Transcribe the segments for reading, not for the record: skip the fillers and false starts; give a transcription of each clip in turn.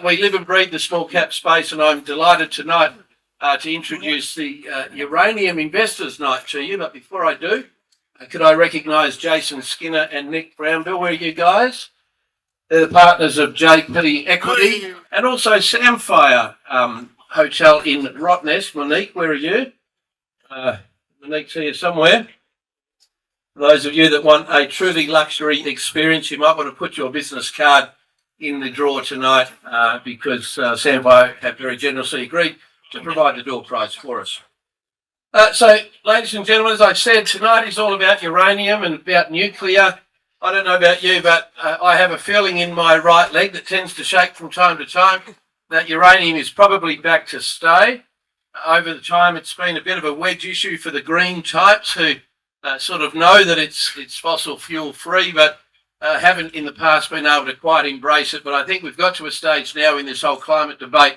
We live and breathe the small cap space, and I'm delighted tonight to introduce the Uranium Investors Night to you. But before I do, could I recognise Jason Skinner and Nick Brownbill? Where are you guys? They're the partners of JP Equity and also Samphire Hotel in Rottnest. Monique, where are you? Monique's here somewhere. For those of you that want a truly luxury experience, you might want to put your business card in the draw tonight because Samphire have very generously agreed to provide the door prize for us. So, ladies and gentlemen, as I said, tonight is all about uranium and about nuclear. I don't know about you, but I have a feeling in my right leg that tends to shake from time to time that uranium is probably back to stay. Over the time, it's been a bit of a wedge issue for the green types who sort of know that it's fossil fuel free, but haven't in the past been able to quite embrace it. But I think we've got to a stage now in this whole climate debate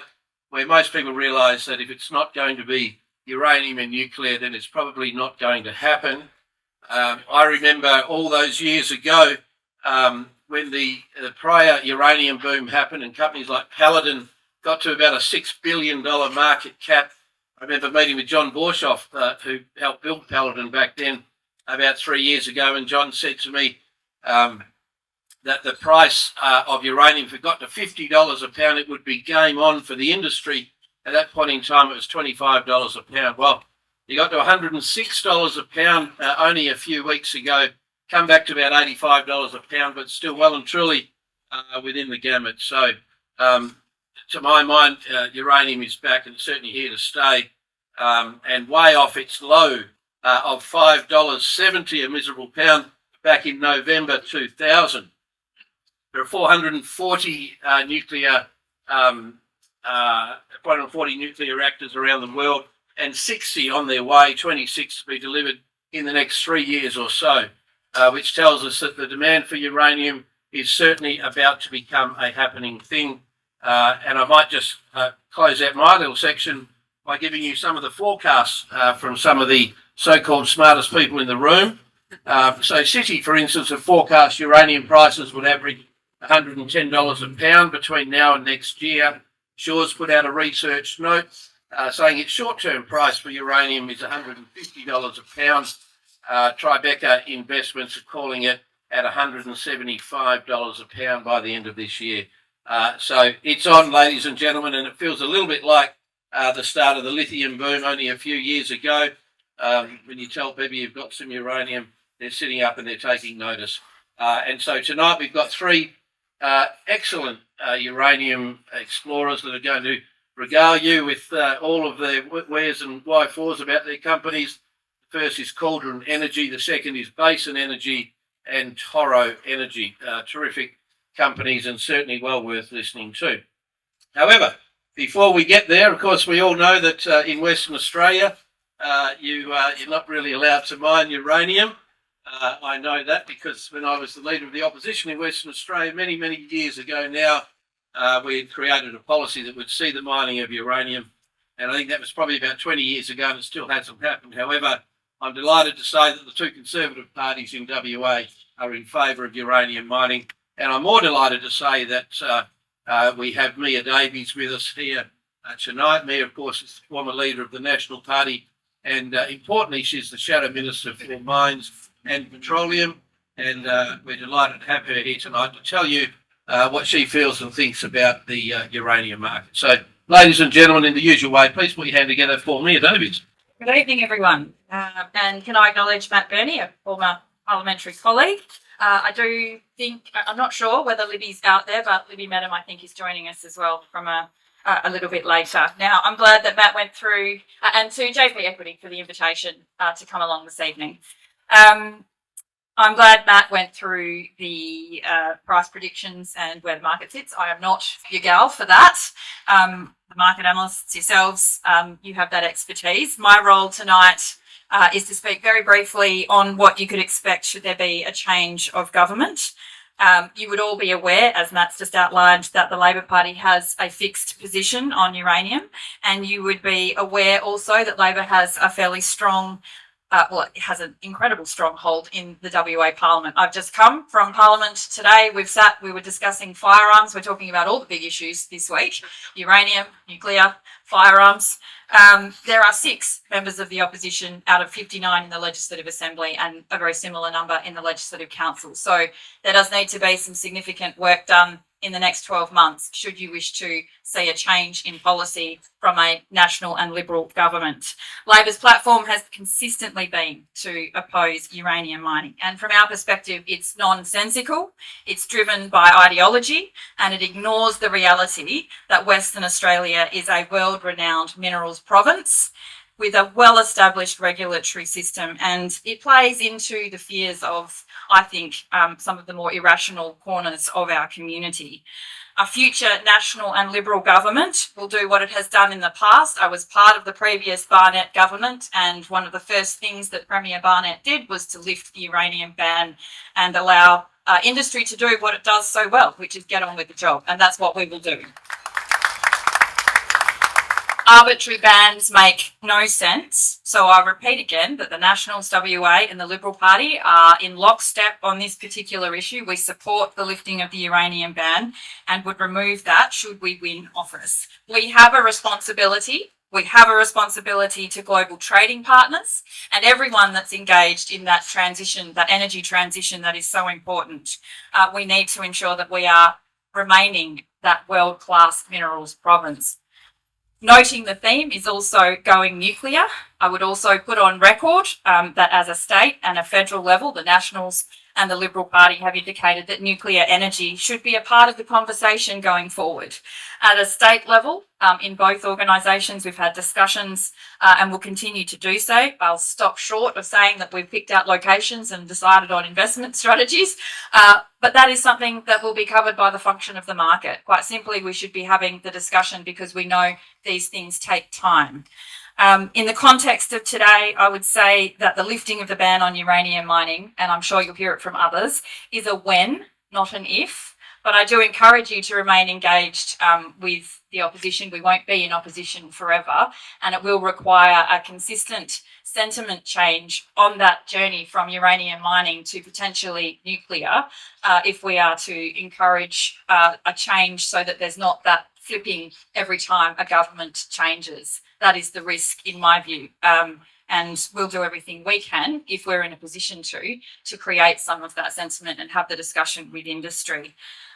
where most people realise that if it's not going to be uranium and nuclear, then it's probably not going to happen. I remember all those years ago when the prior uranium boom happened and companies like Paladin got to about a $6 billion market cap. I remember meeting with John Borshoff, who helped build Paladin back then, about 3 years ago, and John said to me that the price of uranium, if it got to $50 a pound, it would be game on for the industry. At that point in time, it was $25 a pound. Well, you got to $106 a pound only a few weeks ago, come back to about $85 a pound, but still well and truly within the gamut. So, to my mind, uranium is back and certainly here to stay, and way off its low of $5.70 a miserable pound back in November 2000. There are 440 nuclear reactors around the world, and 60 on their way, 26 to be delivered in the next 3 years or so, which tells us that the demand for uranium is certainly about to become a happening thing. And I might just close out my little section by giving you some of the forecasts from some of the so-called smartest people in the room. So Citi, for instance, have forecast uranium prices would average $110 a pound between now and next year. Shaw's put out a research note saying its short-term price for uranium is $150 a pound. Tribeca Investments are calling it at $175 a pound by the end of this year. So it's on, ladies and gentlemen, and it feels a little bit like the start of the lithium boom only a few years ago. When you tell people you've got some uranium, they're sitting up and they're taking notice. And so tonight we've got three excellent uranium explorers that are going to regale you with all of their wheres and why-fors about their companies. The first is Cauldron Energy, the second is Basin Energy, and Toro Energy. Terrific companies and certainly well worth listening to. However, before we get there, of course, we all know that in Western Australia, you're not really allowed to mine uranium. I know that because when I was the leader of the opposition in Western Australia many, many years ago now, we had created a policy that would see the mining of uranium. And I think that was probably about 20 years ago and it still hasn't happened. However, I'm delighted to say that the two Conservative parties in WA are in favour of uranium mining. And I'm more delighted to say that we have Mia Davies with us here tonight. Mia, of course, is the former leader of the National Party. And importantly, she's the Shadow Minister for Mines and Petroleum. And we're delighted to have her here tonight to tell you what she feels and thinks about the uranium market. So, ladies and gentlemen, in the usual way, please put your hand together for Mia Davies. Good evening, everyone. And can I acknowledge Matt Burney, a former parliamentary colleague? I do think, I'm not sure whether Libby's out there, but Libby Madam, I think, is joining us as well from a little bit later. Now, I'm glad that Matt went through, and to JP Equity for the invitation to come along this evening. I'm glad Matt went through the price predictions and where the market sits. I am not your gal for that. The market analysts yourselves, you have that expertise. My role tonight is to speak very briefly on what you could expect should there be a change of government. You would all be aware, as Matt's just outlined, that the Labor Party has a fixed position on uranium, and you would be aware also that Labor has a fairly strong it has an incredible stronghold in the WA Parliament. I've just come from Parliament today. We were discussing firearms. We're talking about all the big issues this week: uranium, nuclear, firearms. There are 6 members of the opposition out of 59 in the Legislative Assembly and a very similar number in the Legislative Council. So there does need to be some significant work done in the next 12 months should you wish to see a change in policy from a national and Liberal government. Labor's platform has consistently been to oppose uranium mining, and from our perspective it's nonsensical, it's driven by ideology, and it ignores the reality that Western Australia is a world-renowned minerals province with a well-established regulatory system, and it plays into the fears of, I think, some of the more irrational corners of our community. A future national and Liberal government will do what it has done in the past. I was part of the previous Barnett government, and one of the first things that Premier Barnett did was to lift the uranium ban and allow industry to do what it does so well, which is get on with the job, and that's what we will do. Arbitrary bans make no sense. So I repeat again that the Nationals WA and the Liberal Party are in lockstep on this particular issue. We support the lifting of the uranium ban and would remove that should we win office. We have a responsibility. We have a responsibility to global trading partners and everyone that's engaged in that transition, that energy transition that is so important. We need to ensure that we are remaining that world-class minerals province. Noting the theme is also going nuclear. I would also put on record that as a state and a federal level, the Nationals and the Liberal Party have indicated that nuclear energy should be a part of the conversation going forward. At a state level, in both organisations, we've had discussions and will continue to do so. I'll stop short of saying that we've picked out locations and decided on investment strategies, but that is something that will be covered by the function of the market. Quite simply, we should be having the discussion because we know these things take time. In the context of today, I would say that the lifting of the ban on uranium mining, and I'm sure you'll hear it from others, is a when, not an if. But I do encourage you to remain engaged with the opposition. We won't be in opposition forever, and it will require a consistent sentiment change on that journey from uranium mining to potentially nuclear if we are to encourage a change so that there's not that flipping every time a government changes. That is the risk, in my view. And we'll do everything we can, if we're in a position to create some of that sentiment and have the discussion with industry.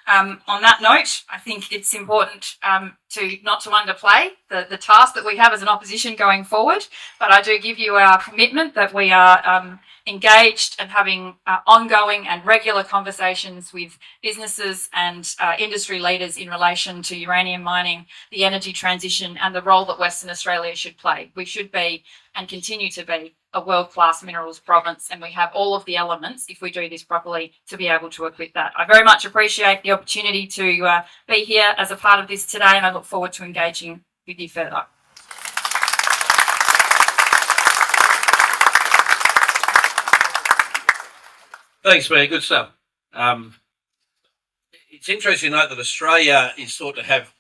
On that note, I think it's important not to underplay the task that we have as an opposition going forward, but I do give you our commitment that we are engaged and having ongoing and regular conversations with businesses and industry leaders in relation to uranium mining, the energy transition, and the role that Western Australia should play. We should be and continue to be a world-class minerals province, and we have all of the elements, if we do this properly, to be able to equip that. I very much appreciate the opportunity to be here as a part of this today, and I look forward to engaging with you further. Thanks, man. Good stuff. It's interesting to note that Australia is thought to have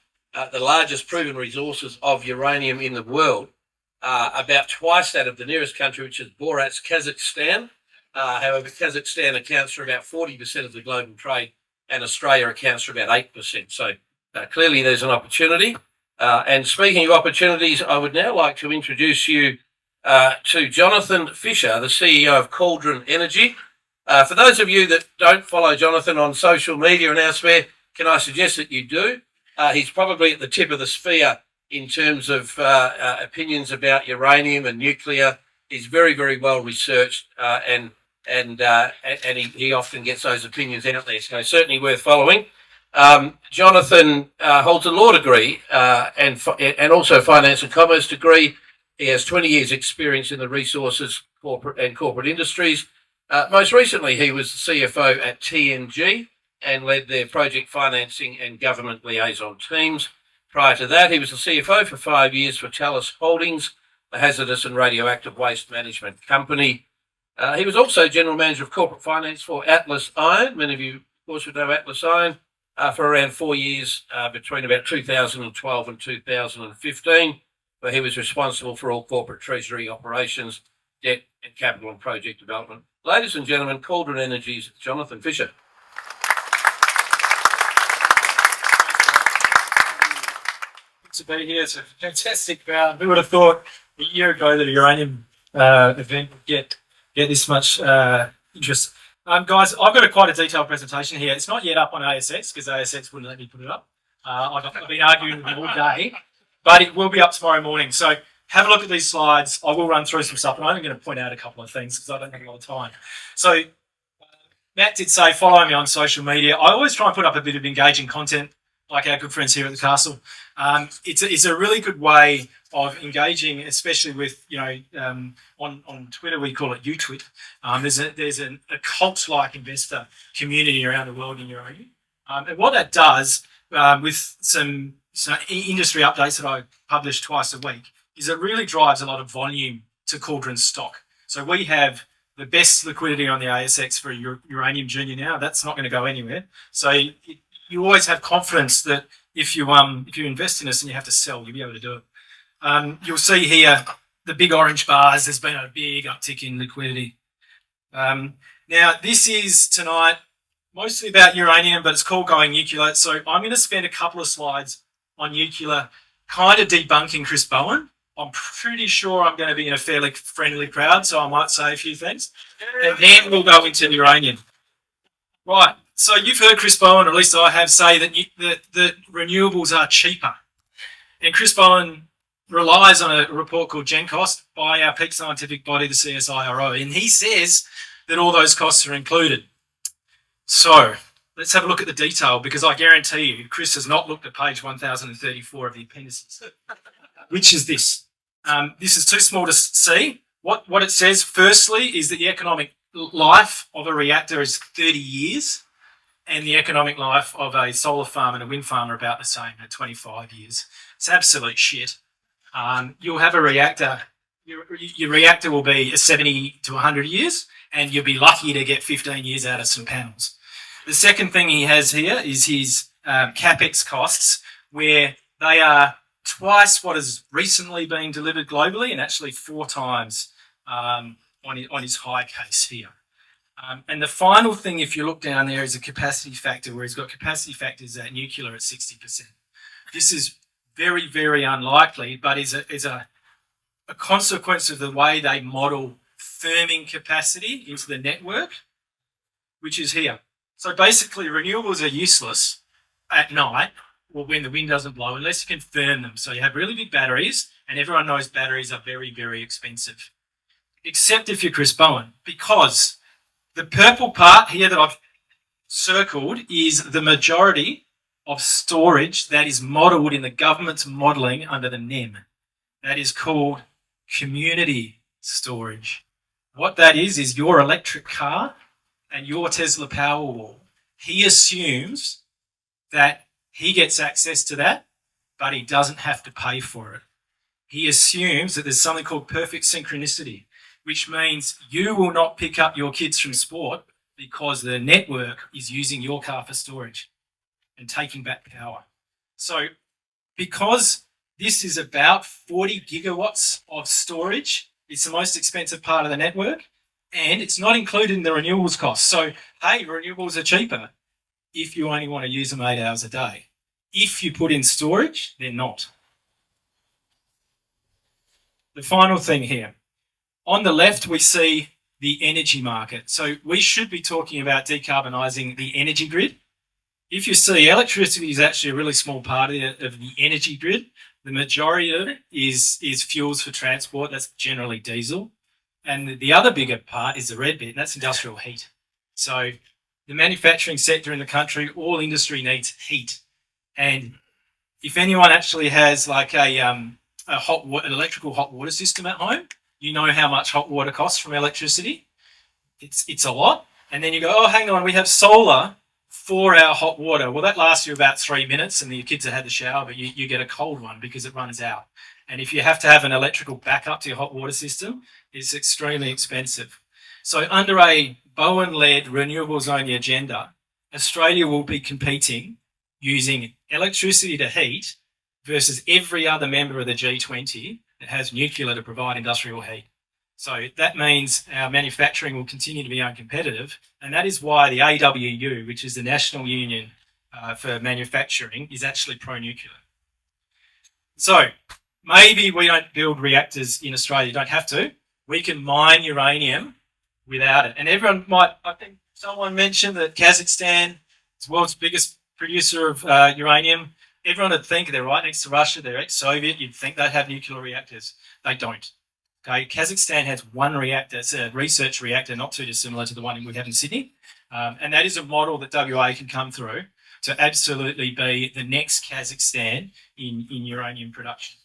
the largest proven resources of uranium in the world, about twice that of the nearest country, which is Borat's Kazakhstan. However, Kazakhstan accounts for about 40% of the global trade, and Australia accounts for about 8%. So clearly there's an opportunity. And speaking of opportunities, I would now like to introduce you to Jonathan Fisher, the CEO of Cauldron Energy. For those of you that don't follow Jonathan on social media and elsewhere, can I suggest that you do? He's probably at the tip of the sphere in terms of opinions about uranium and nuclear. He's very, very well researched, and he often gets those opinions out there. So certainly worth following. Jonathan holds a law degree and also finance and commerce degree. He has 20 years' experience in the resources corporate industries. Most recently, he was the CFO at TNG and led their project financing and government liaison teams. Prior to that, he was the CFO for 5 years for Talis Holdings, a hazardous and radioactive waste management company. He was also general manager of corporate finance for Atlas Iron. Many of you, of course, would know Atlas Iron, for around 4 years between about 2012 and 2015, where he was responsible for all corporate treasury operations debt and capital and project development. Ladies and gentlemen, Cauldron Energy's Jonathan Fisher. Good to be here. It's a fantastic crowd. Who would have thought a year ago that a uranium event would get this much interest? Guys, I've got quite a detailed presentation here. It's not yet up on ASX because ASX wouldn't let me put it up. I've been arguing with them all day, but it will be up tomorrow morning. So have a look at these slides. I will run through some stuff, and I'm only going to point out a couple of things because I don't have a lot of time. So Matt did say follow me on social media. I always try and put up a bit of engaging content, like our good friends here at the castle. It's a really good way of engaging, especially with, on Twitter we call it UTwit. There's a cult-like investor community around the world in uranium. And what that does, with some industry updates that I publish twice a week, is it really drives a lot of volume to Cauldron's stock. So we have the best liquidity on the ASX for uranium junior now. That's not going to go anywhere. So you always have confidence that if you invest in us and you have to sell, you'll be able to do it. You'll see here the big orange bars. There's been a big uptick in liquidity. Now this is tonight mostly about uranium, but it's called Going Nuclear. So I'm going to spend a couple of slides on nuclear, kind of debunking Chris Bowen. I'm pretty sure I'm going to be in a fairly friendly crowd, so I might say a few things, and then we'll go into uranium. Right. So you've heard Chris Bowen, or at least I have, say that renewables are cheaper. And Chris Bowen relies on a report called GenCost by our peak scientific body, the CSIRO, and he says that all those costs are included. So let's have a look at the detail, because I guarantee you Chris has not looked at page 1034 of the appendices, which is this. This is too small to see. What it says, firstly, is that the economic life of a reactor is 30 years. And the economic life of a solar farm and a wind farm are about the same at 25 years. It's absolute shit. You'll have a reactor. Your reactor will be 70 to 100 years, and you'll be lucky to get 15 years out of some panels. The second thing he has here is his CapEx costs, where they are twice what has recently been delivered globally, and actually 4 times on his high case here. And the final thing, if you look down there, is a capacity factor, where he's got capacity factors at nuclear at 60%. This is very, very unlikely, but is a consequence of the way they model firming capacity into the network, which is here. So basically, renewables are useless at night or when the wind doesn't blow unless you can firm them. So you have really big batteries, and everyone knows batteries are very, very expensive, except if you're Chris Bowen, because the purple part here that I've circled is the majority of storage that is modelled in the government's modelling under the NEM. That is called community storage. What that is your electric car and your Tesla Powerwall. He assumes that he gets access to that, but he doesn't have to pay for it. He assumes that there's something called perfect synchronicity, which means you will not pick up your kids from sport because the network is using your car for storage and taking back power. So because this is about 40 gigawatts of storage, it's the most expensive part of the network, and it's not included in the renewables cost. So, hey, renewables are cheaper if you only want to use them 8 hours a day. If you put in storage, they're not. The final thing here. On the left, we see the energy market. So we should be talking about decarbonising the energy grid. If you see, electricity is actually a really small part of the energy grid. The majority of it is fuels for transport. That's generally diesel. And the other bigger part is the red bit, and that's industrial heat. So the manufacturing sector in the country, all industry needs heat. And if anyone actually has like an electrical hot water system at home, you know how much hot water costs from electricity. It's a lot. And then you go, oh, hang on, we have solar 4-hour hot water. Well, that lasts you about 3 minutes, and your kids have had the shower, but you get a cold one because it runs out. And if you have to have an electrical backup to your hot water system, it's extremely expensive. So under a Bowen-led renewables-only agenda, Australia will be competing using electricity to heat versus every other member of the G20 that has nuclear to provide industrial heat. So that means our manufacturing will continue to be uncompetitive, and that is why the AWU, which is the National Union for Manufacturing, is actually pro-nuclear. So maybe we don't build reactors in Australia, don't have to. We can mine uranium without it. And everyone might, I think someone mentioned that Kazakhstan is the world's biggest producer of uranium. Everyone would think they're right next to Russia, they're ex-Soviet, you'd think they'd have nuclear reactors. They don't. Okay, Kazakhstan has one reactor. It's a research reactor, not too dissimilar to the one we have in Sydney. And that is a model that WA can come through to absolutely be the next Kazakhstan in uranium production.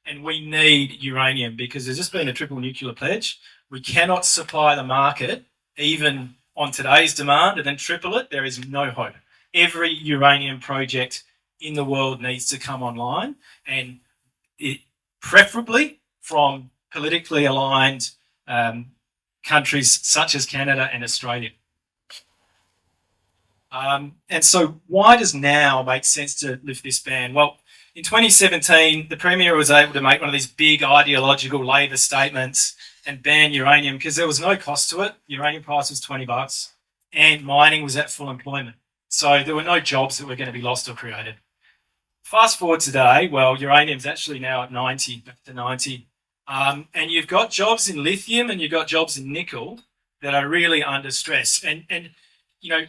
And we need uranium because there's just been a triple nuclear pledge. We cannot supply the market even on today's demand and then triple it. There is no hope. Every uranium project in the world needs to come online, and it preferably from politically aligned countries such as Canada and Australia. And so why does now make sense to lift this ban? Well, in 2017, the Premier was able to make one of these big ideological Labor statements and ban uranium because there was no cost to it. Uranium price was $20 and mining was at full employment. So there were no jobs that were going to be lost or created. Fast forward today, well, uranium's actually now at 90, back to 90. And you've got jobs in lithium and you've got jobs in nickel that are really under stress. And you know,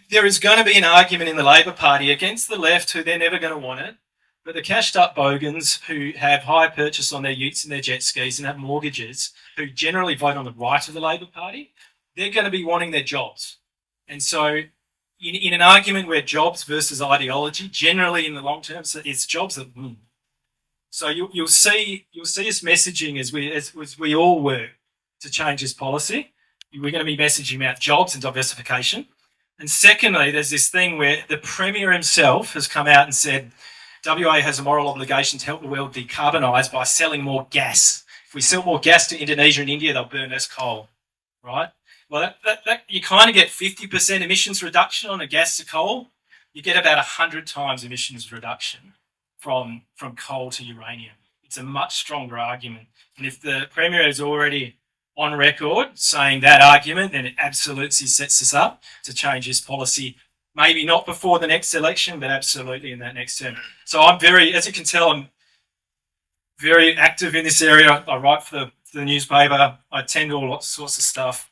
there is going to be an argument in the Labor Party against the left who they're never going to want it, but the cashed up bogans who have hire purchase on their utes and their jet skis and have mortgages, who generally vote on the right of the Labor Party, they're going to be wanting their jobs. And so in an argument where jobs versus ideology, generally in the long term, so it's jobs that win. So you'll see us messaging as we all work to change this policy. We're going to be messaging about jobs and diversification. And secondly, there's this thing where the Premier himself has come out and said WA has a moral obligation to help the world decarbonise by selling more gas. If we sell more gas to Indonesia and India, they'll burn less coal, right? Well, that you kind of get 50% emissions reduction on a gas to coal. You get about 100 times emissions reduction from coal to uranium. It's a much stronger argument. And if the Premier is already on record saying that argument, then it absolutely sets us up to change this policy, maybe not before the next election, but absolutely in that next term. So I'm as you can tell, I'm very active in this area. I write for the newspaper. I attend all sorts of stuff.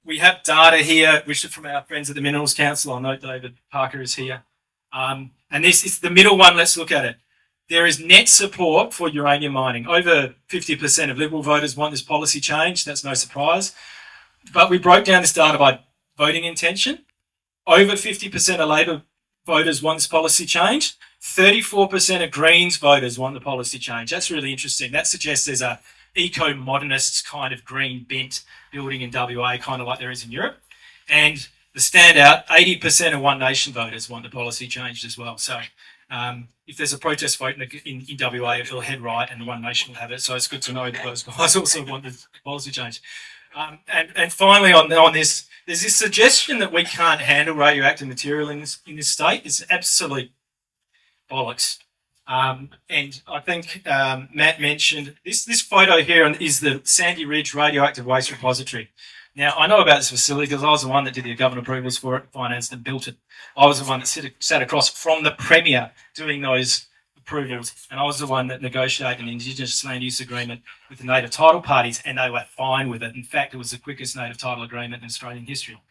We have data here, which are from our friends at the Minerals Council. I know David Parker is here. And this is the middle one. Let's look at it. There is net support for uranium mining. Over 50% of Liberal voters want this policy change. That's no surprise. But we broke down this data by voting intention. Over 50% of Labor voters want this policy change. 34% of Greens voters want the policy change. That's really interesting. That suggests there's a eco-modernist kind of green bent building in WA, kind of like there is in Europe. And the standout, 80% of One Nation voters want the policy changed as well. So if there's a protest vote in WA, it'll head right and One Nation will have it. So it's good to know that those guys also want the policy change. And finally on this, there's this suggestion that we can't handle radioactive material in this state. It's absolute bollocks. And I think Matt mentioned this photo here is the Sandy Ridge Radioactive Waste Repository. Now, I know about this facility because I was the one that did the government approvals for it, financed and built it. I was the one that sat across from the Premier doing those approvals, and I was the one that negotiated an Indigenous land use agreement with the native title parties, and they were fine with it. In fact, it was the quickest native title agreement in Australian history.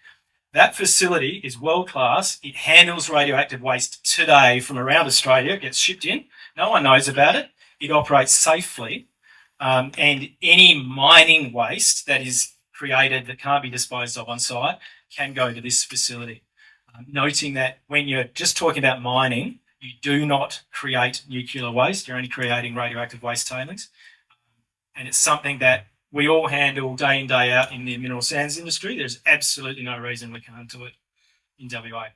That facility is world-class. It handles radioactive waste today from around Australia. It gets shipped in. No one knows about it. It operates safely. And any mining waste that is created that can't be disposed of on site can go to this facility. Noting that when you're just talking about mining, you do not create nuclear waste. You're only creating radioactive waste tailings. And it's something that we all handle day in, day out in the mineral sands industry. There's absolutely no reason we can't do it in WA.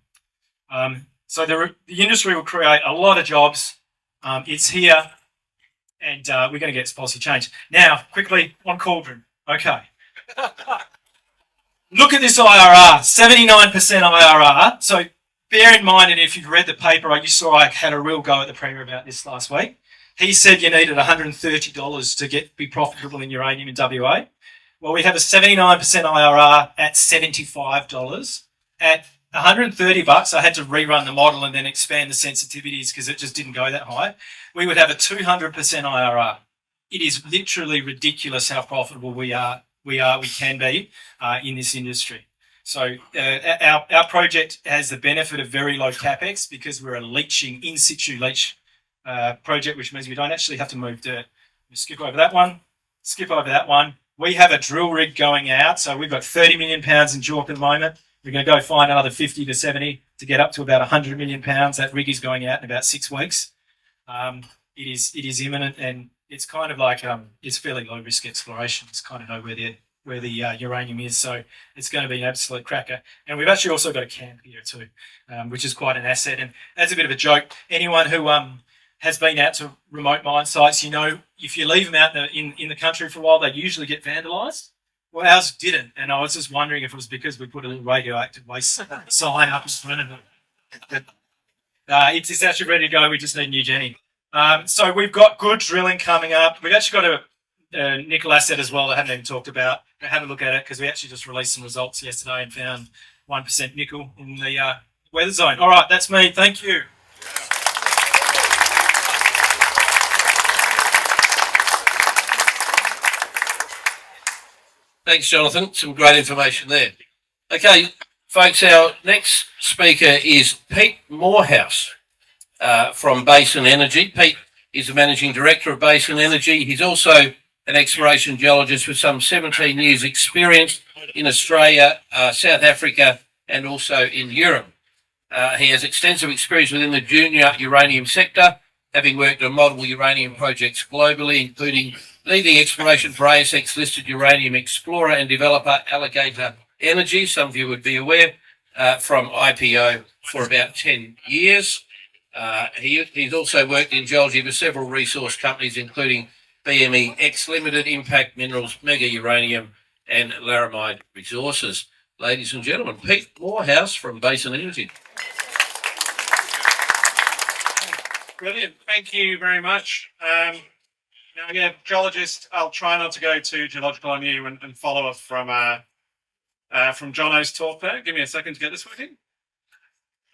So the industry will create a lot of jobs. It's here, and we're going to get this policy changed. Now, quickly on Cauldron. Okay. Look at this IRR, 79% IRR. So bear in mind, and if you've read the paper, you saw I had a real go at the Premier about this last week. He said you needed $130 to be profitable in uranium in WA. Well, we have a 79% IRR at $75. At $130, I had to rerun the model and then expand the sensitivities because it just didn't go that high. We would have a 200% IRR. It is literally ridiculous how profitable we can be in this industry. So our project has the benefit of very low capex because we're a leaching in situ leach project, which means we don't actually have to move dirt. We skip over that one. We have a drill rig going out, so we've got 30 million pounds in JORC at the moment. We're going to go find another 50 to 70 to get up to about 100 million pounds. That rig is going out in about 6 weeks. It is imminent, and it's kind of like it's fairly low risk exploration. It's kind of know where the uranium is, so it's going to be an absolute cracker. And we've actually also got a camp here too, which is quite an asset. And as a bit of a joke, anyone who has been out to remote mine sites, you know, if you leave them out in the country for a while, they usually get vandalised. Well, ours didn't, and I was just wondering if it was because we put a little radioactive waste sign up in front of it. It's actually ready to go. We just need new Jenny. So we've got good drilling coming up. We've actually got a nickel asset as well that I haven't even talked about. Have a look at it because we actually just released some results yesterday and found 1% nickel in the weather zone. All right, that's me. Thank you. Thanks, Jonathan. Some great information there. Okay, folks, our next speaker is Pete Morehouse from Basin Energy. Pete is the Managing Director of Basin Energy. He's also an exploration geologist with some 17 years experience in Australia, South Africa, and also in Europe. He has extensive experience within the junior uranium sector, having worked on multiple uranium projects globally, including leading exploration for ASX-listed uranium explorer and developer Alligator Energy, some of you would be aware, from IPO for about 10 years. He's also worked in geology with several resource companies, including BME X Limited, Impact Minerals, Mega Uranium, and Laramide Resources. Ladies and gentlemen, Pete Morehouse from Basin Energy. Brilliant. Thank you very much. Now, again, geologist, I'll try not to go too geological on you and follow up from Jono's talk there. Give me a second to get this working.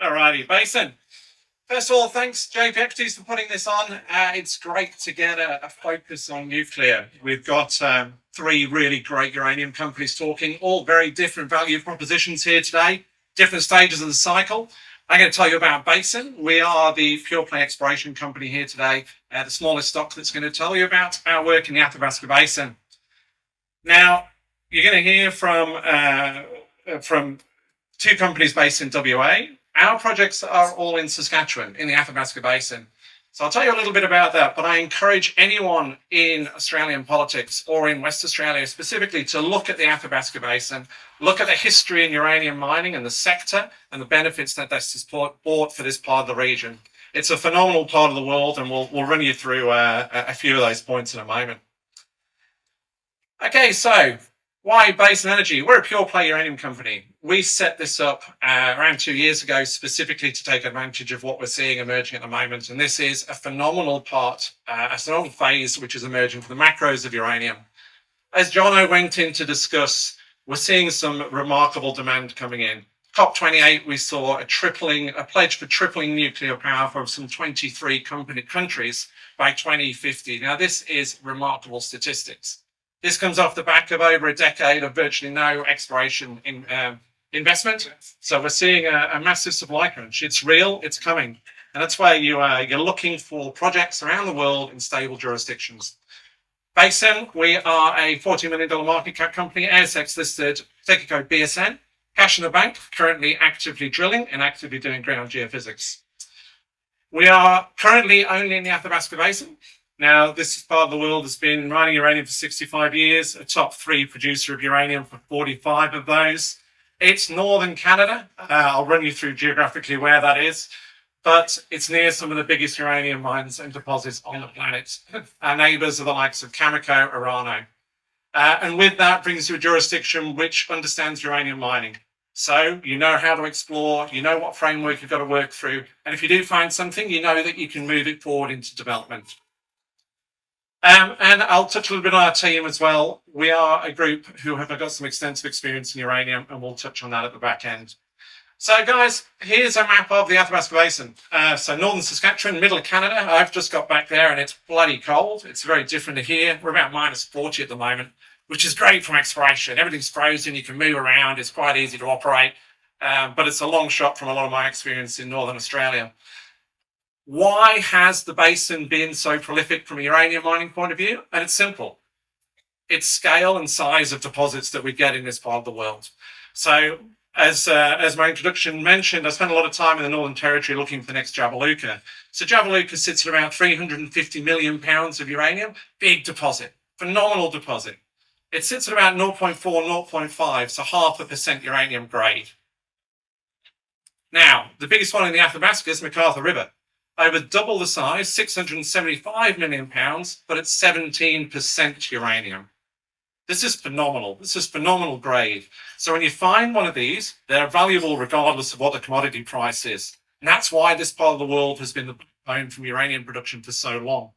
Alrighty, Basin. First of all, thanks JP Equities for putting this on. It's great to get a focus on nuclear. We've got 3 really great uranium companies talking, all very different value propositions here today, different stages of the cycle. I'm going to tell you about Basin. We are the pure play exploration company here today, the smallest stock that's going to tell you about our work in the Athabasca Basin. Now, you're going to hear from 2 companies based in WA. Our projects are all in Saskatchewan, in the Athabasca Basin. So I'll tell you a little bit about that, but I encourage anyone in Australian politics or in West Australia specifically to look at the Athabasca Basin, look at the history in uranium mining and the sector and the benefits that that's brought for this part of the region. It's a phenomenal part of the world, and we'll run you through a few of those points in a moment. Okay, so why Basin Energy? We're a pure play uranium company. We set this up around 2 years ago specifically to take advantage of what we're seeing emerging at the moment. And this is a phenomenal part, a phenomenal phase which is emerging for the macros of uranium. As Jono went in to discuss, we're seeing some remarkable demand coming in. COP28, we saw a pledge for tripling nuclear power from some 23 countries by 2050. Now, this is remarkable statistics. This comes off the back of over a decade of virtually no exploration investment. So we're seeing a massive supply crunch. It's real, it's coming. And that's why you're looking for projects around the world in stable jurisdictions. Basin, we are a $40 million market cap company, ASX listed, ticker code BSN. Cash in the bank, currently actively drilling and actively doing ground geophysics. We are currently only in the Athabasca Basin. Now, this part of the world has been mining uranium for 65 years, a top 3 producer of uranium for 45 of those. It's northern Canada. I'll run you through geographically where that is, but it's near some of the biggest uranium mines and deposits on the planet. Our neighbours are the likes of Cameco, Orano. And with that brings you a jurisdiction which understands uranium mining. So you know how to explore, you know what framework you've got to work through, and if you do find something, you know that you can move it forward into development. And I'll touch a little bit on our team as well. We are a group who have got some extensive experience in uranium, and we'll touch on that at the back end. So, guys, here's a map of the Athabasca Basin. So, northern Saskatchewan, middle of Canada. I've just got back there, and it's bloody cold. It's very different to here. We're about -40 at the moment, which is great from exploration. Everything's frozen. You can move around. It's quite easy to operate. But it's a long shot from a lot of my experience in Northern Australia. Why has the basin been so prolific from a uranium mining point of view? And it's simple. It's scale and size of deposits that we get in this part of the world. So as my introduction mentioned, I spent a lot of time in the Northern Territory looking for the next Jabiluka. So Jabiluka sits at around 350 million pounds of uranium. Big deposit, phenomenal deposit. It sits at about 0.4, 0.5, so 0.5% uranium grade. Now, the biggest one in the Athabasca is McArthur River. Over double the size, 675 million pounds, but it's 17% uranium. This is phenomenal. This is phenomenal grade. So when you find one of these, they're valuable regardless of what the commodity price is. And that's why this part of the world has been the backbone from uranium production for so long.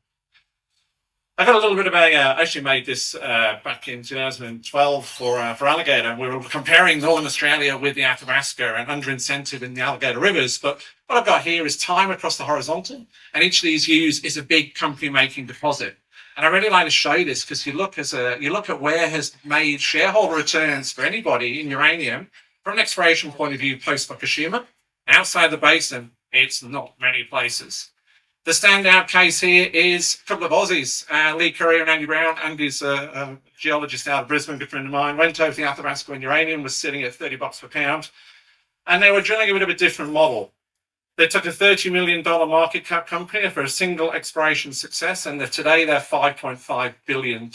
I got a little bit of I actually made this back in 2012 for Alligator. We were comparing Northern Australia with the Athabasca and under incentive in the Alligator rivers. But what I've got here is time across the horizontal. And each of these U's is a big company making deposit. And I really like to show you this because you look at where has made shareholder returns for anybody in uranium from an exploration point of view post Fukushima. Outside the basin, it's not many places. The standout case here is a couple of Aussies, Lee Curry and Andy Brown. Andy's a geologist out of Brisbane, good friend of mine. Went over to the Athabasca when uranium was sitting at $30 per pound. And they were drilling a bit of a different model. They took a $30 million market cap company for a single exploration success, and today they're $5.5 billion.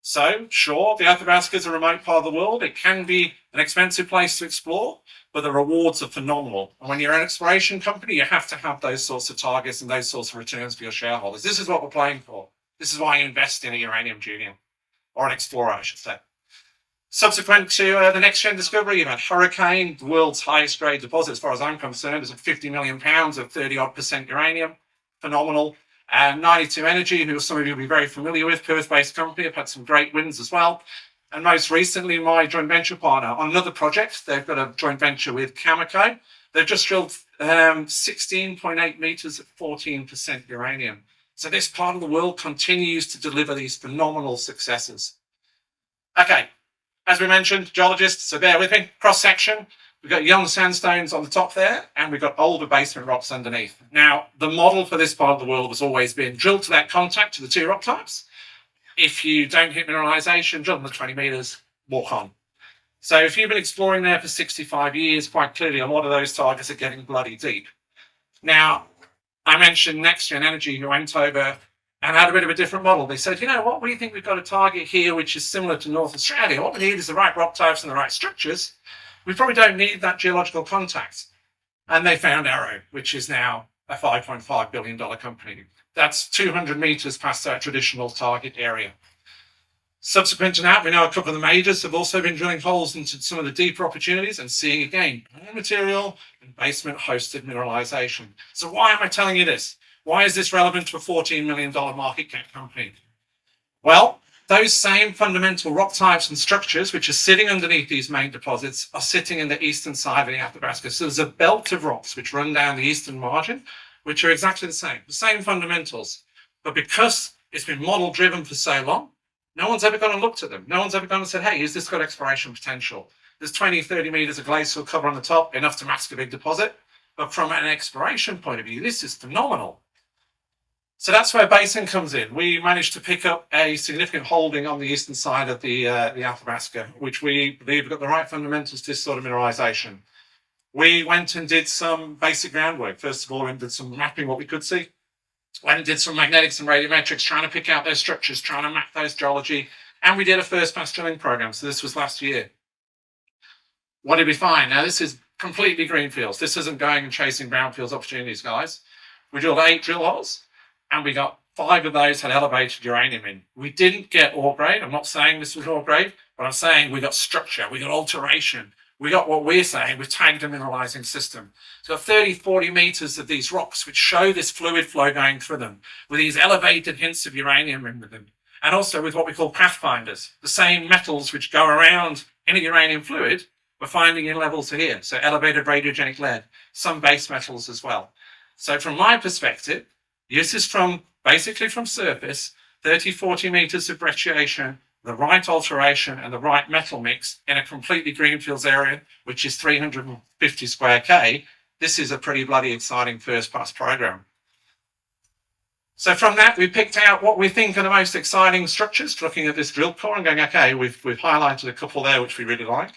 So, sure, the Athabasca is a remote part of the world. It can be an expensive place to explore, but the rewards are phenomenal. And when you're an exploration company, you have to have those sorts of targets and those sorts of returns for your shareholders. This is what we're playing for. This is why you invest in a uranium junior, or an explorer, I should say. Subsequent to the next gen discovery, you've had Hurricane, the world's highest grade deposit, as far as I'm concerned, is at 50 million pounds of 30-odd% uranium. Phenomenal. And 92 Energy, who some of you will be very familiar with, Perth-based company, have had some great wins as well. And most recently, my joint venture partner on another project, they've got a joint venture with Cameco. They've just drilled 16.8 meters at 14% uranium. So this part of the world continues to deliver these phenomenal successes. Okay, as we mentioned, geologists, so bear with me, cross-section. We've got young sandstones on the top there, and we've got older basement rocks underneath. Now, the model for this part of the world has always been drill to that contact to the two rock types. If you don't hit mineralization, drill them to 20 meters, walk on. So if you've been exploring there for 65 years, quite clearly a lot of those targets are getting bloody deep. Now, I mentioned NextGen Energy, who went over and had a bit of a different model. They said, you know what, we think we've got a target here which is similar to North Australia. What we need is the right rock types and the right structures. We probably don't need that geological contact. And they found Arrow, which is now a $5.5 billion company. That's 200 meters past our traditional target area. Subsequent to that, we know a couple of the majors have also been drilling holes into some of the deeper opportunities and seeing again more material and basement hosted mineralization. So why am I telling you this? Why is this relevant to a $14 million market cap company? Well, those same fundamental rock types and structures which are sitting underneath these main deposits are sitting in the eastern side of the Athabasca. So there's a belt of rocks which run down the eastern margin, which are exactly the same fundamentals. But because it's been model driven for so long, no one's ever gone and looked at them. No one's ever gone and said, hey, has this got exploration potential? There's 20, 30 meters of glacial cover on the top, enough to mask a big deposit. But from an exploration point of view, this is phenomenal. So that's where Basin comes in. We managed to pick up a significant holding on the eastern side of the Athabasca, which we believe got the right fundamentals to this sort of mineralization. We went and did some basic groundwork. First of all, we did some mapping, what we could see. Went and did some magnetics and radiometrics, trying to pick out those structures, trying to map those geology. And we did a first pass drilling program. So this was last year. What did we find? Now, this is completely greenfields. This isn't going and chasing brownfields opportunities, guys. We drilled 8 drill holes, and we got 5 of those had elevated uranium in. We didn't get ore grade. I'm not saying this was ore grade, but I'm saying we got structure, we got alteration, we got what we're saying, we've tagged a mineralizing system. It's got 30, 40 meters of these rocks, which show this fluid flow going through them, with these elevated hints of uranium in them. And also with what we call pathfinders, the same metals which go around in a uranium fluid, we're finding in levels here. So elevated radiogenic lead, some base metals as well. So from my perspective, this is basically from surface, 30, 40 meters of brecciation, the right alteration and the right metal mix in a completely greenfields area, which is 350 square K. This is a pretty bloody exciting first pass program. So from that, we picked out what we think are the most exciting structures, looking at this drill core and going, okay, we've highlighted a couple there, which we really like.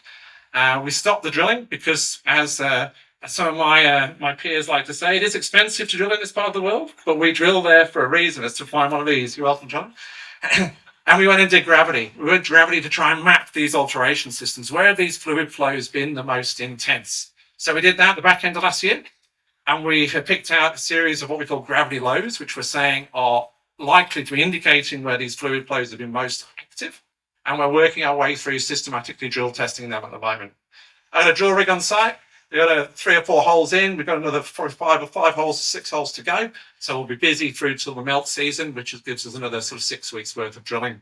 We stopped the drilling because, as some of my peers like to say, it is expensive to drill in this part of the world, but we drill there for a reason, is to find one of these. You're welcome, John. And we went and did gravity. We went gravity to try and map these alteration systems. Where have these fluid flows been the most intense? So we did that at the back end of last year. And we have picked out a series of what we call gravity lows, which we're saying are likely to be indicating where these fluid flows have been most active. And we're working our way through systematically drill testing them at the moment. I had a drill rig on site. We've got 3 or 4 holes in. We've got another 4 or 5 holes, 6 holes to go. So we'll be busy through till the melt season, which gives us another sort of 6 weeks worth of drilling.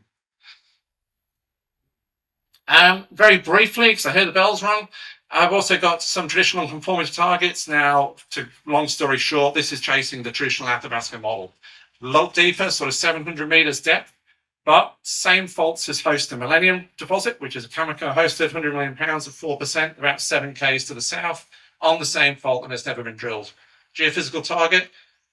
Very briefly, because I heard the bells rung, I've also got some traditional conformity targets. Now, to long story short, this is chasing the traditional Athabasca model. A lot deeper, sort of 700 meters depth, but same faults as host the Millennium deposit, which is a Cameco hosted 100 million pounds of 4%, about 7 Ks to the south, on the same fault, and it's never been drilled. Geophysical target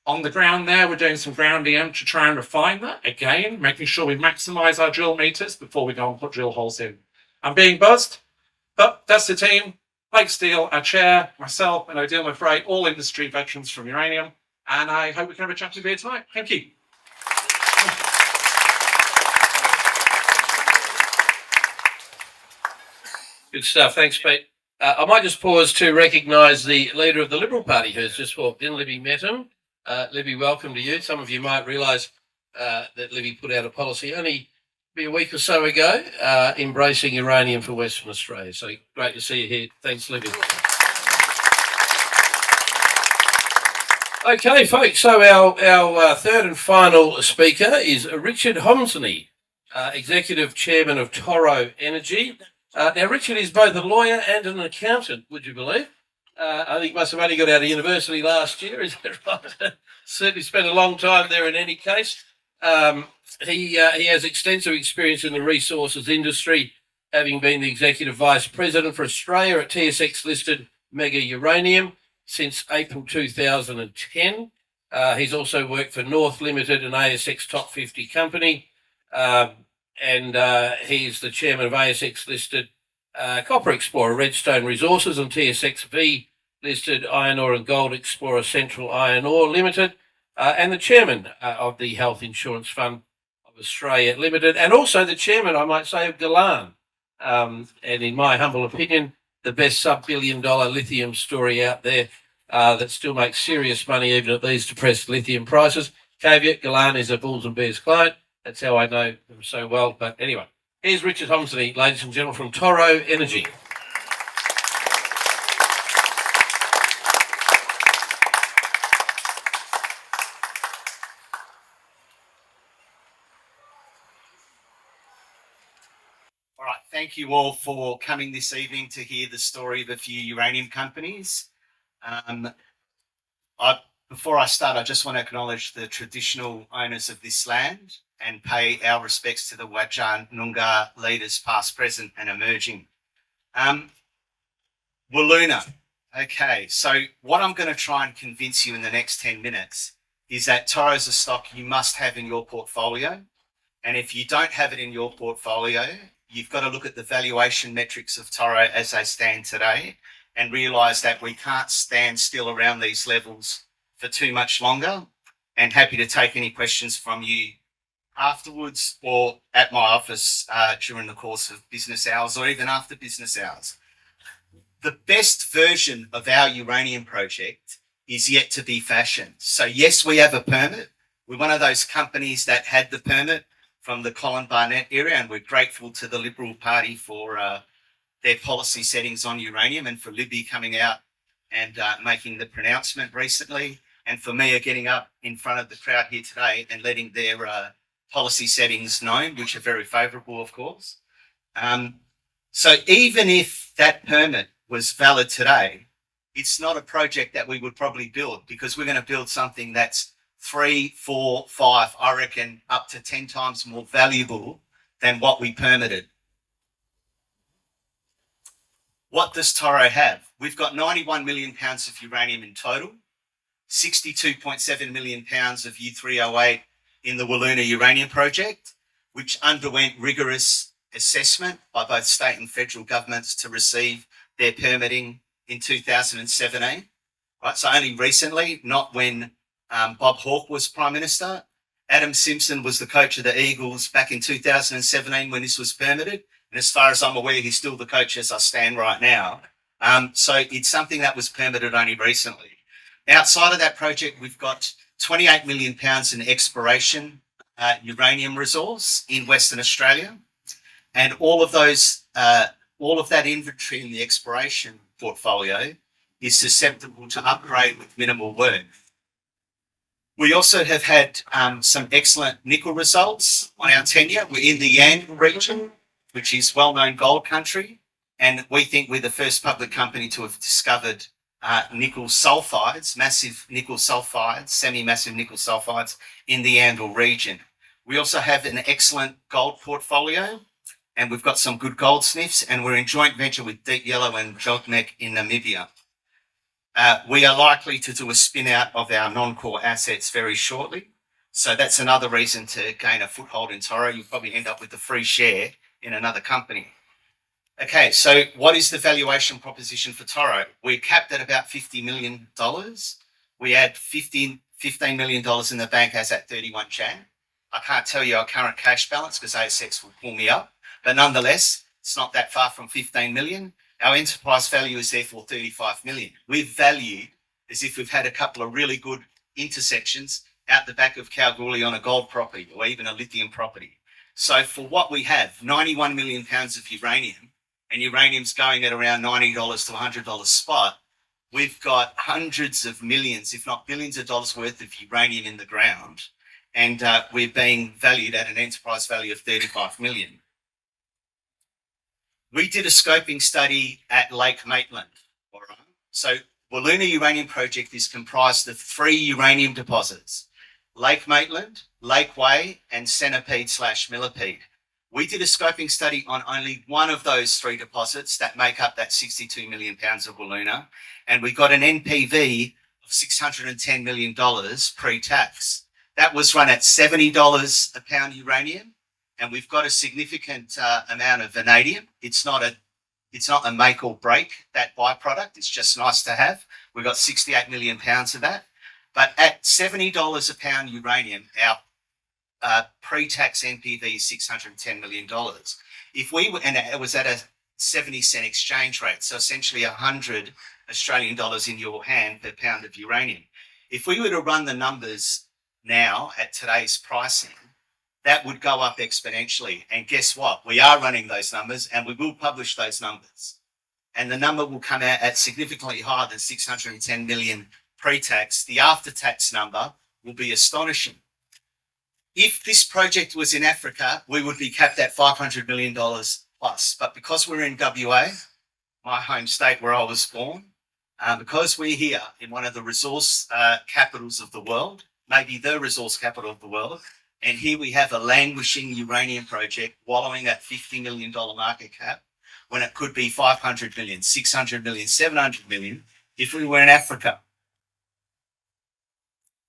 on the ground there. We're doing some ground EM to try and refine that again, making sure we maximize our drill meters before we go and put drill holes in. I'm being buzzed, but that's the team. Blake Steele, our chair, myself, and Odile McRae, all industry veterans from uranium. And I hope we can have a chat to you tonight. Thank you. Good stuff. Thanks, Pete. I might just pause to recognise the leader of the Liberal Party who's just walked in. Libby met him. Libby, welcome to you. Some of you might realise that Libby put out a policy only a week or so ago, embracing uranium for Western Australia. So great to see you here. Thanks, Libby. Okay, folks. So our third and final speaker is Richard Homsney, Executive Chairman of Toro Energy. Now, Richard is both a lawyer and an accountant, would you believe? I think must have only got out of university last year, is that right? Certainly spent a long time there in any case. He has extensive experience in the resources industry, having been the Executive Vice President for Australia at TSX-listed Mega Uranium since April 2010. He's also worked for North Limited, an ASX top 50 company, and he's the chairman of ASX-listed Copper Explorer, Redstone Resources, and TSXV-listed Iron Ore and Gold Explorer, Central Iron Ore Limited, and the chairman of the Health Insurance Fund of Australia Limited, and also the chairman, I might say, of Galan. And in my humble opinion, the best sub-billion-dollar lithium story out there that still makes serious money even at these depressed lithium prices. Caveat, Galan is a Bulls and Bears client. That's how I know them so well. But anyway, here's Richard Homsney, ladies and gentlemen, from Toro Energy. All right, thank you all for coming this evening to hear the story of a few uranium companies. Before I start, I just want to acknowledge the traditional owners of this land and pay our respects to the Whadjuk Noongar leaders, past, present, and emerging. Walloona. Okay, so what I'm going to try and convince you in the next 10 minutes is that Toro's a stock you must have in your portfolio. And if you don't have it in your portfolio, you've got to look at the valuation metrics of Toro as they stand today and realise that we can't stand still around these levels for too much longer. And happy to take any questions from you afterwards or at my office during the course of business hours or even after business hours. The best version of our uranium project is yet to be fashioned. So yes, we have a permit. We're one of those companies that had the permit from the Colin Barnett era, and we're grateful to the Liberal Party for their policy settings on uranium, and for Libby coming out and making the pronouncement recently, and for Mia getting up in front of the crowd here today and letting their policy settings known, which are very favourable, of course. So even if that permit was valid today, it's not a project that we would probably build, because we're going to build something that's 3, 4, 5, I reckon up to 10 times more valuable than what we permitted. What does Toro have? We've got 91 million pounds of uranium in total, 62.7 million pounds of U3O8 in the Wiluna uranium project, which underwent rigorous assessment by both state and federal governments to receive their permitting in 2017. Right, so only recently, not when Bob Hawke was Prime Minister. Adam Simpson was the coach of the Eagles back in 2017 when this was permitted. And as far as I'm aware, he's still the coach as I stand right now. So it's something that was permitted only recently. Outside of that project, we've got 28 million pounds in exploration uranium resource in Western Australia. And all of that inventory in the exploration portfolio is susceptible to upgrade with minimal work. We also have had some excellent nickel results on our tenure. We're in the Yandal region, which is well-known gold country, and we think we're the first public company to have discovered nickel sulfides, massive nickel sulfides, semi-massive nickel sulfides in the Yandal region. We also have an excellent gold portfolio, and we've got some good gold sniffs, and we're in joint venture with Deep Yellow and Jogmek in Namibia. We are likely to do a spin out of our non-core assets very shortly. So that's another reason to gain a foothold in Toro. You'll probably end up with a free share in another company. Okay, so what is the valuation proposition for Toro? We're capped at about $50 million. We had $15 million in the bank as at 31 Jan. I can't tell you our current cash balance because ASX will pull me up, but nonetheless, it's not that far from 15 million. Our enterprise value is therefore 35 million. We've valued as if we've had a couple of really good intersections out the back of Kalgoorlie on a gold property or even a lithium property. So for what we have, 91 million pounds of uranium, and uranium's going at around $90 to $100 spot, we've got hundreds of millions, if not billions of dollars worth of uranium in the ground, and we're being valued at an enterprise value of 35 million. We did a scoping study at Lake Maitland. All right. So Wiluna Uranium Project is comprised of 3 uranium deposits: Lake Maitland, Lake Way, and Centipede/Millipede. We did a scoping study on only one of those 3 deposits that make up that 62 million pounds of Wiluna, and we got an NPV of $610 million pre-tax. That was run at $70 a pound uranium, and we've got a significant amount of vanadium. It's not a make or break, that byproduct. It's just nice to have. We've got 68 million pounds of that. But at $70 a pound uranium, our pre-tax NPV is $610 million. If we were, and it was at a 70-cent exchange rate, so essentially 100 Australian dollars in your hand per pound of uranium. If we were to run the numbers now at today's pricing, that would go up exponentially. And guess what? We are running those numbers, and we will publish those numbers. And the number will come out at significantly higher than 610 million pre-tax. The after-tax number will be astonishing. If this project was in Africa, we would be capped at $500 million plus. But because we're in WA, my home state where I was born, because we're here in one of the resource capitals of the world, maybe the resource capital of the world, and here we have a languishing uranium project wallowing at $50 million market cap when it could be 500 million, 600 million, 700 million if we were in Africa.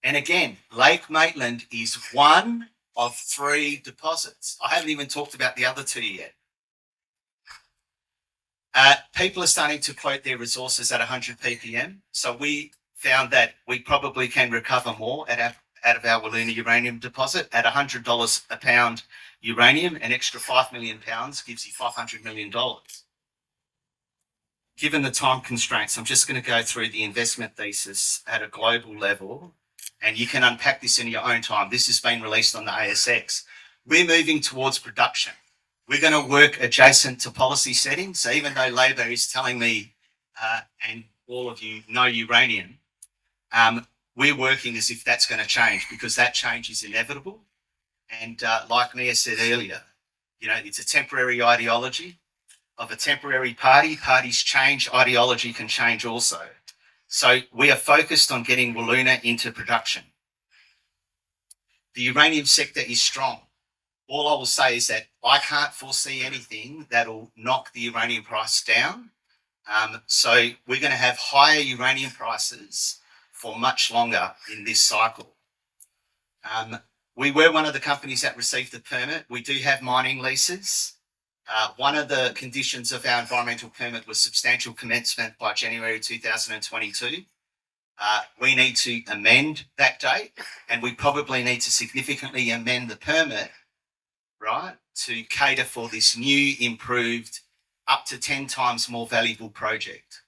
And again, Lake Maitland is one of 3 deposits. I haven't even talked about the other 2 yet. People are starting to quote their resources at 100 ppm. So we found that we probably can recover more out of our Wiluna uranium deposit at $100 a pound uranium. An extra 5 million pounds gives you $500 million. Given the time constraints, I'm just going to go through the investment thesis at a global level, and you can unpack this in your own time. This has been released on the ASX. We're moving towards production. We're going to work adjacent to policy settings. So even though Labor is telling me, and all of you know uranium, we're working as if that's going to change, because that change is inevitable. And like Mia said earlier, you know, it's a temporary ideology of a temporary party. Parties change, ideology can change also. So we are focused on getting Wiluna into production. The uranium sector is strong. All I will say is that I can't foresee anything that'll knock the uranium price down. So we're going to have higher uranium prices for much longer in this cycle. We were one of the companies that received the permit. We do have mining leases. One of the conditions of our environmental permit was substantial commencement by January 2022. We need to amend that date, and we probably need to significantly amend the permit, right, to cater for this new, improved, up to 10 times more valuable project.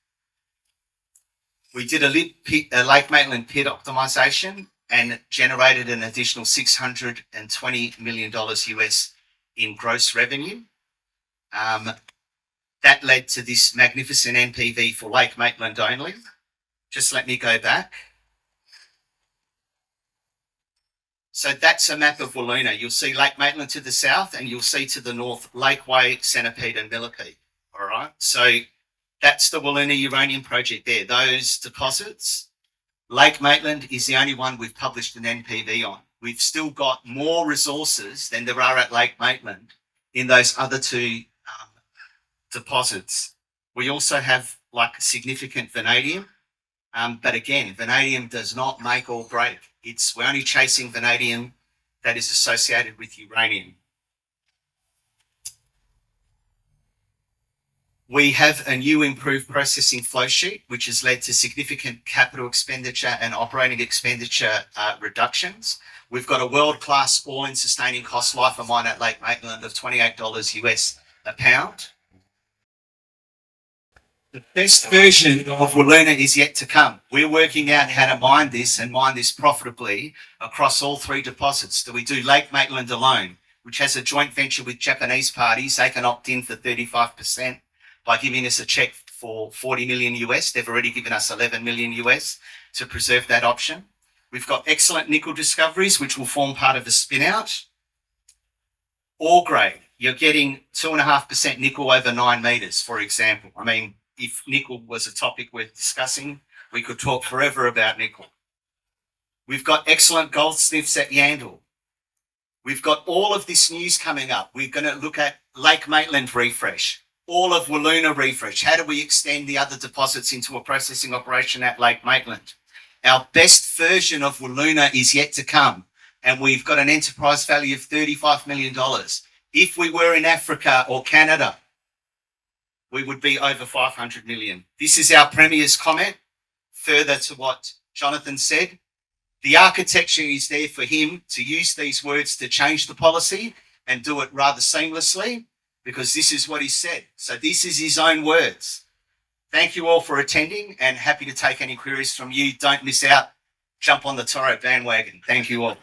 We did a Lake Maitland pit optimization and generated an additional $620 million US in gross revenue. That led to this magnificent NPV for Lake Maitland only. Just let me go back. So that's a map of Wiluna. You'll see Lake Maitland to the south, and you'll see to the north Lakeway, Centipede and Millipede. All right. So that's the Wiluna uranium project there. Those deposits. Lake Maitland is the only one we've published an NPV on. We've still got more resources than there are at Lake Maitland in those other two deposits. We also have like significant vanadium, but again, vanadium does not make or break. We're only chasing vanadium that is associated with uranium. We have a new improved processing flow sheet, which has led to significant capital expenditure and operating expenditure reductions. We've got a world-class all-in sustaining cost life of mine at Lake Maitland of $28 US a pound. The best version of Wiluna is yet to come. We're working out how to mine this and mine this profitably across all three deposits. Do we do Lake Maitland alone, which has a joint venture with Japanese parties? They can opt in for 35% by giving us a check for 40 million US. They've already given us 11 million US to preserve that option. We've got excellent nickel discoveries, which will form part of the spin out. Ore grade, you're getting 2.5% nickel over 9 meters, for example. I mean, if nickel was a topic worth discussing, we could talk forever about nickel. We've got excellent gold sniffs at Yandal. We've got all of this news coming up. We're going to look at Lake Maitland refresh, all of Wiluna refresh. How do we extend the other deposits into a processing operation at Lake Maitland? Our best version of Wiluna is yet to come, and we've got an enterprise value of $35 million. If we were in Africa or Canada, we would be over 500 million. This is our Premier's comment. Further to what Jonathan said, the architecture is there for him to use these words to change the policy and do it rather seamlessly, because this is what he said. So this is his own words. Thank you all for attending, and happy to take any queries from you. Don't miss out. Jump on the Toro bandwagon. Thank you all.